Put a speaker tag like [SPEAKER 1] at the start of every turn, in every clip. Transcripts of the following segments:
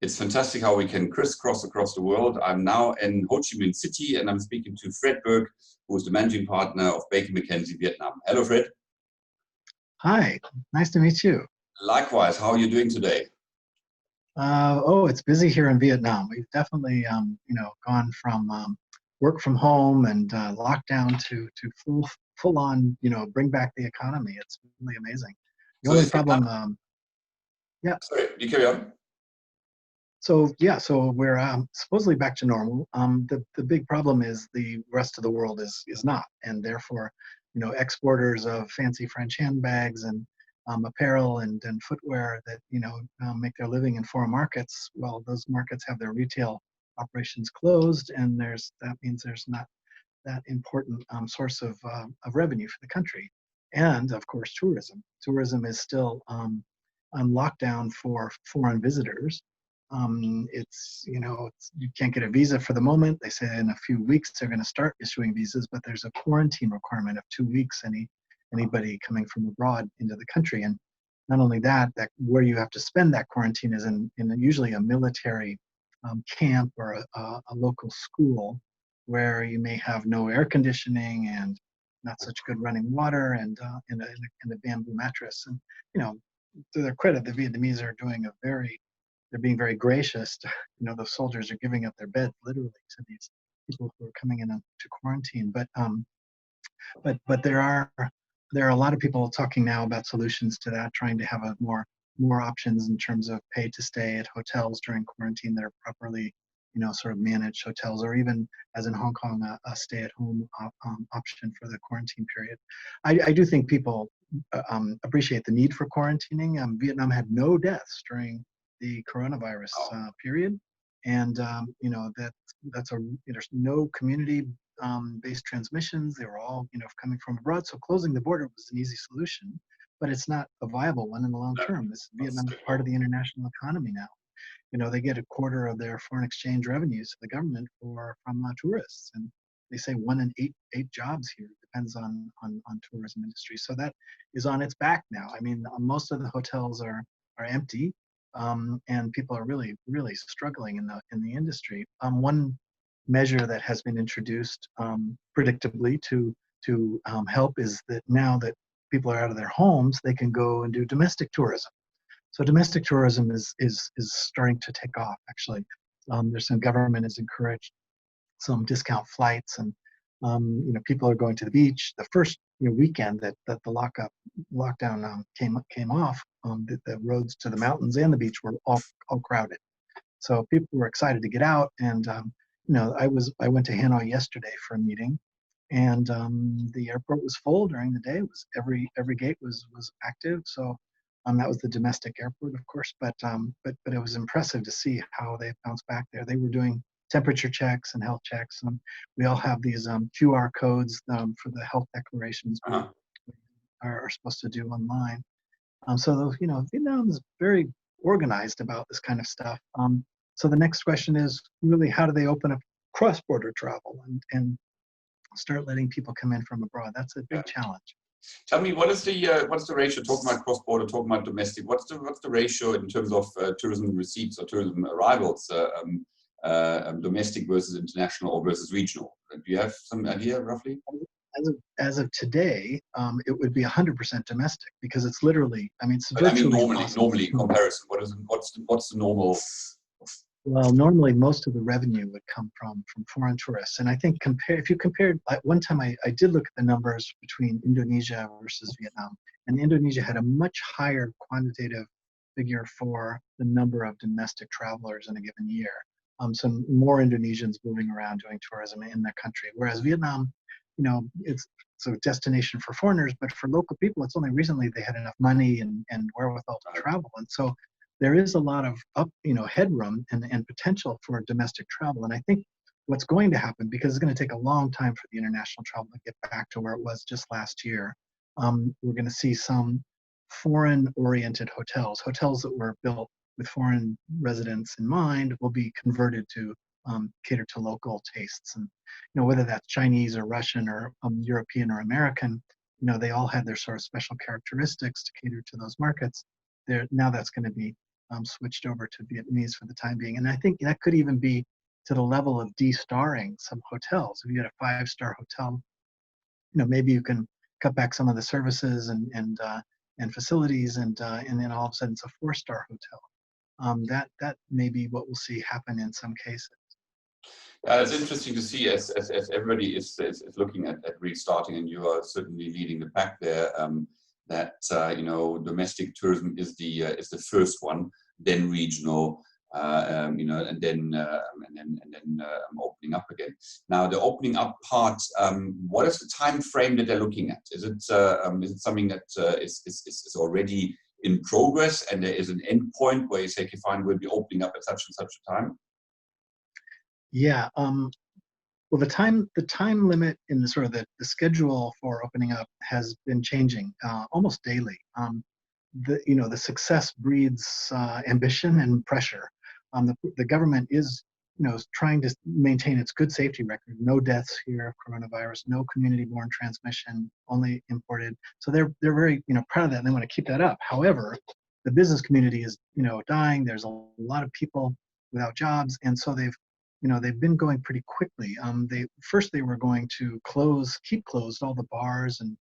[SPEAKER 1] It's fantastic how we can crisscross across the world. I'm now in Ho Chi Minh City, and I'm speaking to Fred Burke, who is the managing partner of Baker McKenzie Vietnam. Hello, Fred.
[SPEAKER 2] Hi, nice to meet you.
[SPEAKER 1] Likewise, how are you doing today?
[SPEAKER 2] It's busy here in Vietnam. We've definitely, gone from work from home and lockdown to full on, bring back the economy. It's really amazing. The only problem, yeah.
[SPEAKER 1] Sorry, you carry on.
[SPEAKER 2] So we're supposedly back to normal. The big problem is the rest of the world is not, and therefore, exporters of fancy French handbags and apparel and footwear that make their living in foreign markets. Well, those markets have their retail operations closed, and that means there's not that important source of revenue for the country. And of course, tourism. Tourism is still on lockdown for foreign visitors. You can't get a visa for the moment. They say in a few weeks they're going to start issuing visas, but there's a quarantine requirement of 2 weeks. Anybody coming from abroad into the country, and not only that where you have to spend that quarantine is in usually a military camp or a local school, where you may have no air conditioning and not such good running water, and in a bamboo mattress. And to their credit, the Vietnamese are they're being very gracious. The soldiers are giving up their beds literally to these people who are coming in to quarantine. But there are a lot of people talking now about solutions to that, trying to have more options in terms of pay to stay at hotels during quarantine that are properly, sort of managed hotels, or even, as in Hong Kong, a stay-at-home option for the quarantine period. I do think people appreciate the need for quarantining. Vietnam had no deaths during the coronavirus period, and there's no community based transmissions. They were all coming from abroad, so closing the border was an easy solution, but it's not a viable one in the long term. Vietnam is part of the international economy now. They get a quarter of their foreign exchange revenues to the government from tourists, and they say 1 in 8 jobs here depends on tourism industry. So that is on its back now. I mean, most of the hotels are empty. And people are really, really struggling in the industry. One measure that has been introduced predictably to help is that now that people are out of their homes, they can go and do domestic tourism. So domestic tourism is starting to take off. Actually, there's some government has encouraged some discount flights, and people are going to the beach. The first weekend that the lockdown came off, the roads to the mountains and the beach were all crowded. So people were excited to get out, and I went to Hanoi yesterday for a meeting, and the airport was full during the day. It was every gate was active. So that was the domestic airport, of course, but it was impressive to see how they bounced back there. They were doing temperature checks and health checks. We all have these QR codes for the health declarations we are supposed to do online. So Vietnam is very organized about this kind of stuff. So the next question is really, how do they open up cross-border travel and start letting people come in from abroad? That's a big challenge.
[SPEAKER 1] Tell me, what's the ratio? Talking about cross-border, talking about domestic. What's the ratio in terms of tourism receipts or tourism arrivals? Domestic versus international or versus regional? Do you have some idea roughly?
[SPEAKER 2] As of today, it would be 100% domestic, because it's literally, it's virtually impossible.
[SPEAKER 1] Normally in comparison, what's the normal?
[SPEAKER 2] Well, normally most of the revenue would come from foreign tourists, and I think if you compared, one time I did look at the numbers between Indonesia versus Vietnam, and Indonesia had a much higher quantitative figure for the number of domestic travelers in a given year. So more Indonesians moving around doing tourism in their country, whereas Vietnam, it's a destination for foreigners, but for local people, it's only recently they had enough money and wherewithal to travel. And so there is a lot of headroom and potential for domestic travel. And I think what's going to happen, because it's going to take a long time for the international travel to get back to where it was just last year, we're going to see some foreign-oriented hotels that were built with foreign residents in mind will be converted to cater to local tastes. And whether that's Chinese or Russian or European or American, they all had their sort of special characteristics to cater to those markets. Now that's going to be switched over to Vietnamese for the time being. And I think that could even be to the level of de-starring some hotels. If you had a 5-star hotel, maybe you can cut back some of the services and facilities, and then all of a sudden it's a 4-star hotel. That may be what we'll see happen in some cases.
[SPEAKER 1] It's interesting to see as everybody is looking at restarting, and you are certainly leading the pack there. That domestic tourism is the first one, then regional, and then opening up again. Now the opening up part, what is the time frame that they're looking at? Is it something that is already in progress, and there is an end point where you say, okay, fine, we'll be opening up at such and such a time?
[SPEAKER 2] Yeah. Well, the time limit in the sort of the schedule for opening up has been changing almost daily. The success breeds ambition and pressure. The government is trying to maintain its good safety record. No deaths here of coronavirus, no community-borne transmission, only imported. So they're very proud of that, and they want to keep that up. However, the business community is dying. There's a lot of people without jobs, and so they've been going pretty quickly. They were going to keep closed all the bars and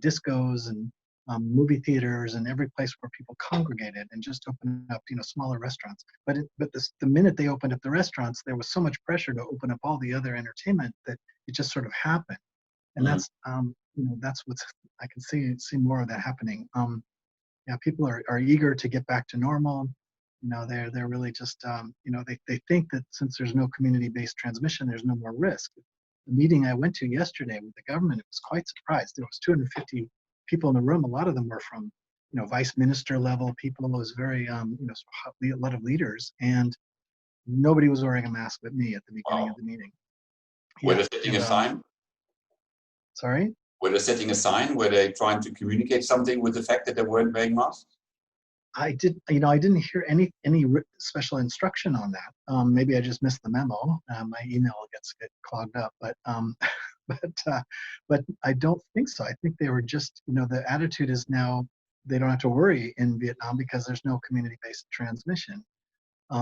[SPEAKER 2] discos and movie theaters and every place where people congregated, and just open up smaller restaurants. But the minute they opened up the restaurants, there was so much pressure to open up all the other entertainment that it just sort of happened. And that's what's, I can see more of that happening. People are eager to get back to normal. They're really just they think that since there's no community-based transmission, there's no more risk. The meeting I went to yesterday with the government, it was quite surprised. There was 250 people in the room. A lot of them were from vice minister level people. It was very a lot of leaders, and nobody was wearing a mask but me at the beginning of the meeting.
[SPEAKER 1] Were they setting a sign?
[SPEAKER 2] Sorry?
[SPEAKER 1] Were they setting a sign? Were they trying to communicate something with the fact that they weren't wearing masks?
[SPEAKER 2] I didn't hear any special instruction on that. Maybe I just missed the memo. My email gets clogged up, but I don't think so. I think they were just, the attitude is now they don't have to worry in Vietnam because there's no community-based transmission.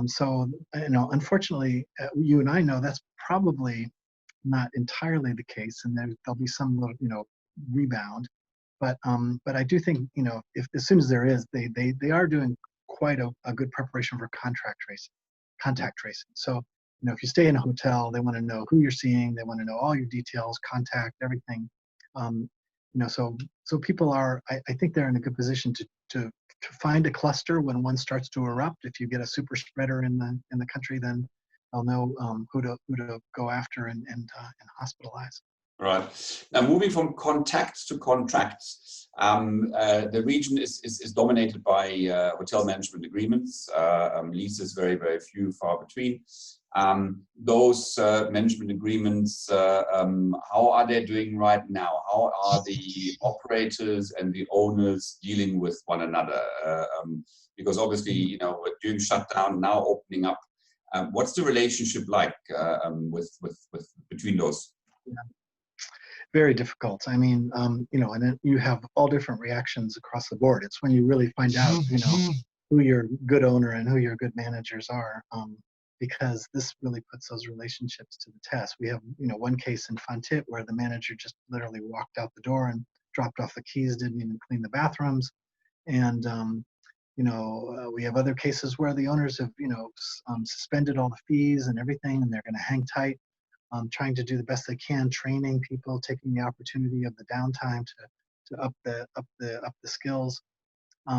[SPEAKER 2] So unfortunately, you and I know that's probably not entirely the case, and there'll be some little, rebound. But I do think, if as soon as there is, they are doing quite a good preparation for contact tracing. So, if you stay in a hotel, they want to know who you're seeing, they want to know all your details, contact, everything. So people are, I think they're in a good position to find a cluster when one starts to erupt. If you get a super spreader in the country, then they'll know who to go after and hospitalize.
[SPEAKER 1] Right. Now, moving from contacts to contracts, the region is dominated by hotel management agreements, leases very, very few, far between. Those management agreements, how are they doing right now? How are the operators and the owners dealing with one another? Because obviously, during shutdown, now opening up, what's the relationship like with between those?
[SPEAKER 2] Yeah. Very difficult. I mean, and then you have all different reactions across the board. It's when you really find out, who your good owner and who your good managers are, because this really puts those relationships to the test. We have, one case in Phan Thit where the manager just literally walked out the door and dropped off the keys, didn't even clean the bathrooms. And, we have other cases where the owners have, suspended all the fees and everything, and they're going to hang tight. Trying to do the best they can, training people, taking the opportunity of the downtime to up the skills.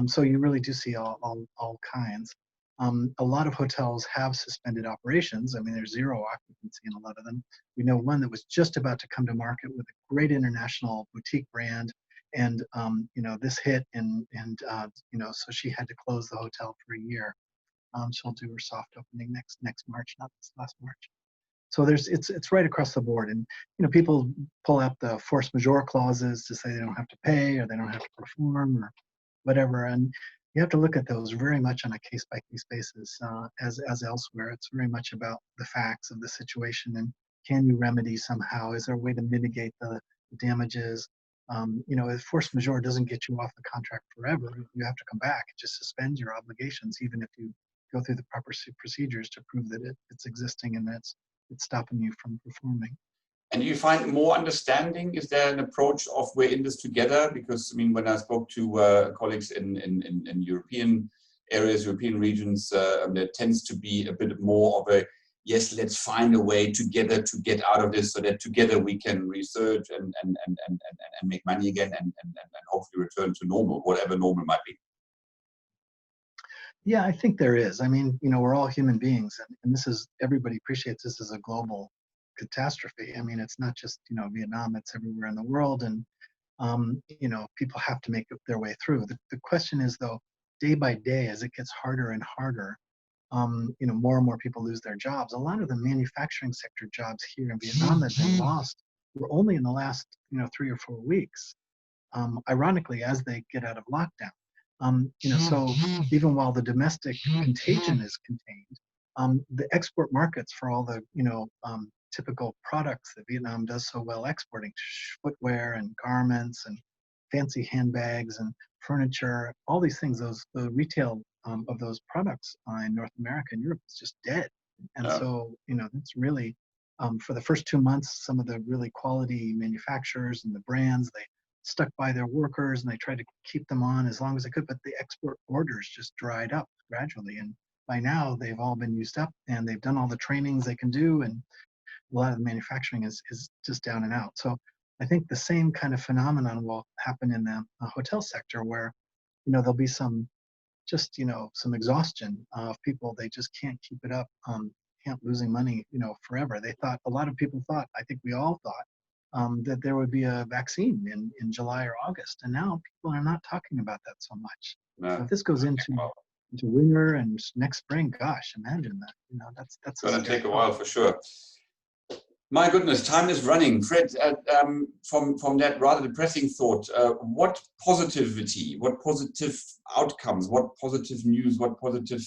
[SPEAKER 2] So you really do see all kinds. A lot of hotels have suspended operations. I mean, there's zero occupancy in a lot of them. We know one that was just about to come to market with a great international boutique brand, and this hit, and so she had to close the hotel for a year. She'll do her soft opening next March, not this last March. So it's right across the board, and people pull out the force majeure clauses to say they don't have to pay or they don't have to perform or whatever, and you have to look at those very much on a case-by-case basis. As elsewhere, it's very much about the facts of the situation and can you remedy somehow? Is there a way to mitigate the damages? You know, if force majeure doesn't get you off the contract forever, you have to come back. It just suspends your obligations, even if you go through the proper procedures to prove that it's existing and that it's stopping you from performing.
[SPEAKER 1] And you find more understanding? Is there an approach of we're in this together? Because I mean, when I spoke to colleagues in European areas, European regions, there tends to be a bit more of a, yes, let's find a way together to get out of this so that together we can research and make money again and hopefully return to normal, whatever normal might be.
[SPEAKER 2] Yeah, I think there is. I mean, you know, we're all human beings, and this is, everybody appreciates this as a global catastrophe. I mean, it's not just, you know, Vietnam, it's everywhere in the world, and you know, people have to make their way through. The question is, though, day by day, as it gets harder and harder, you know, more and more people lose their jobs. A lot of the manufacturing sector jobs here in Vietnam that have been lost were only in the last, you know, 3 or 4 weeks, ironically, as they get out of lockdown. You know, so even while the domestic contagion is contained, the export markets for all the, you know, typical products that Vietnam does so well exporting, footwear and garments and fancy handbags and furniture, all these things, the retail of those products in North America and Europe is just dead. And so, you know, that's really, for the first 2 months, some of the really quality manufacturers and the brands, they stuck by their workers and they tried to keep them on as long as they could, but the export orders just dried up gradually. And by now they've all been used up and they've done all the trainings they can do, and a lot of the manufacturing is just down and out. So I think the same kind of phenomenon will happen in the hotel sector, where, you know, there'll be some just, you know, some exhaustion of people. They just can't keep it up, can't losing money, you know, forever. They thought, a lot of people thought, I think we all thought, that there would be a vaccine in July or August, and now people are not talking about that so much.
[SPEAKER 1] No.
[SPEAKER 2] So if this goes into winter and next spring, gosh, imagine that. You know, that's
[SPEAKER 1] going to take a while for sure. My goodness, time is running. Fred, from that rather depressing thought, what positivity, what positive outcomes, what positive news, what positive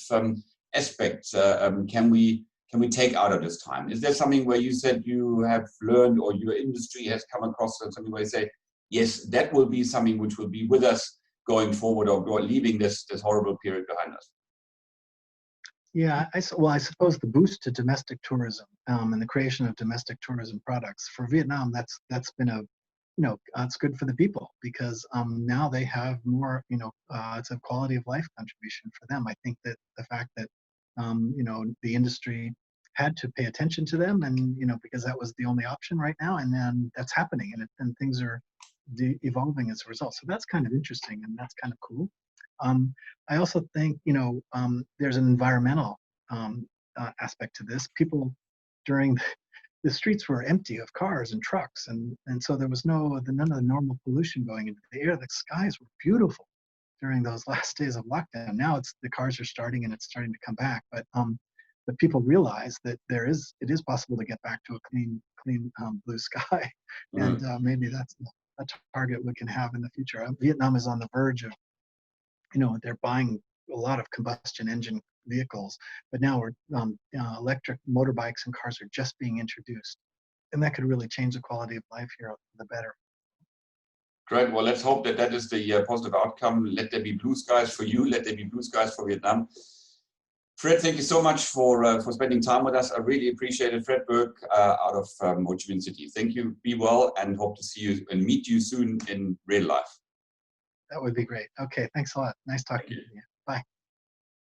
[SPEAKER 1] aspects can we take out of this time? Is there something where you said you have learned or your industry has come across something where you say, yes, that will be something which will be with us going forward, or leaving this horrible period behind us?
[SPEAKER 2] Yeah, I suppose the boost to domestic tourism and the creation of domestic tourism products for Vietnam, that's been a, you know, it's good for the people, because now they have more, you know, it's a quality of life contribution for them. I think that the fact that, you know, the industry had to pay attention to them, and, you know, because that was the only option right now, and then that's happening, and things are evolving as a result. So that's kind of interesting, and that's kind of cool. I also think, you know, there's an environmental aspect to this. People during the streets were empty of cars and trucks, and so there was none of the normal pollution going into the air. The skies were beautiful during those last days of lockdown. Now the cars are starting and it's starting to come back, but people realize that it is possible to get back to a clean blue sky, and maybe that's a target we can have in the future. Vietnam is on the verge of, you know, they're buying a lot of combustion engine vehicles, but now electric motorbikes and cars are just being introduced, and that could really change the quality of life here for the better.
[SPEAKER 1] Great. Well, let's hope that is the positive outcome. Let there be blue skies for you. Let there be blue skies for Vietnam. Fred, thank you so much for spending time with us. I really appreciate it. Fred Burke out of Ho Chi Minh City. Thank you. Be well, and hope to see you and meet you soon in real life.
[SPEAKER 2] That would be great. Okay, thanks a lot. Nice talking to you. Bye.